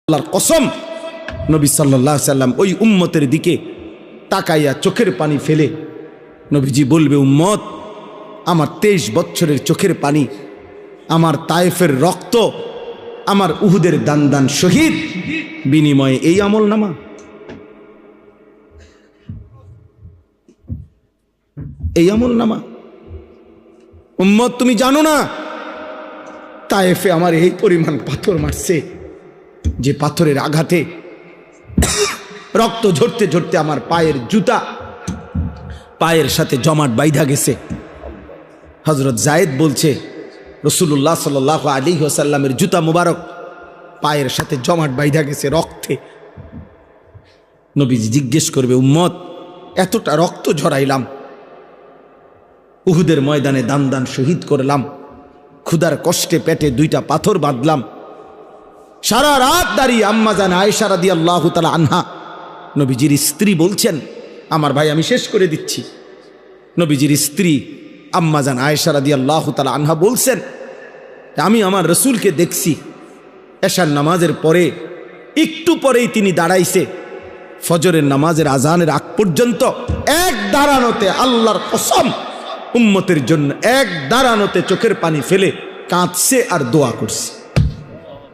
আল্লাহর কসম, নবী সাল্লাল্লাহু আলাইহি সাল্লাম ওই উম্মতের দিকে তাকাইয়া চোখের পানি ফেলে নবীজি বলবে, উম্মত, আমার 23 বছরের চোখের পানি, আমার তায়েফের রক্ত, আমার উহুদের দান দান শহীদ বিনিময়ে এই আমল নামা। এই আমল নামা। উম্মত, তুমি জানো না তায়েফে আমার এই পরিমাণ পাথর মারছে, যে পাথরের আঘাতে রক্ত ঝরতে ঝরতে আমার পায়ের জুতা পায়ের সাথে জমাট বাইধা গেছে। হযরত যায়েদ বলছে, রাসূলুল্লাহ সাল্লাল্লাহু আলাইহি ওয়াসাল্লামের জুতা মুবারক পায়ের সাথে জমাট বাইধা গেছে রক্তে। নবীজি জিজ্ঞেস করবে, উম্মত, এতটা রক্ত ঝরাইলাম, উহুদের ময়দানে দান দান শহীদ করলাম, ক্ষুধার কষ্টে পেটে 2টা পাথর বাঁধলাম, সারা রাত দাঁড়িয়ে আম্মা জান আয়েশা রাদিয়াল্লাহু তাআলা আনহা, নবীজির স্ত্রী বলছেন, আমার ভাই আমি শেষ করে দিচ্ছি, নবীজির স্ত্রী আম্মা জান আয়েশা রাদিয়াল্লাহু তাআলা আনহা বলছেন, আমি আমার রসুলকে দেখছি এশার নামাজের পরে, একটু পরেই তিনি দাঁড়াইছে, ফজরের নামাজের আজানের আগ পর্যন্ত এক দাঁড়ানোতে, আল্লাহর কসম, উম্মতের জন্য এক দাঁড়ানোতে চোখের পানি ফেলে কাঁদছে আর দোয়া করছে।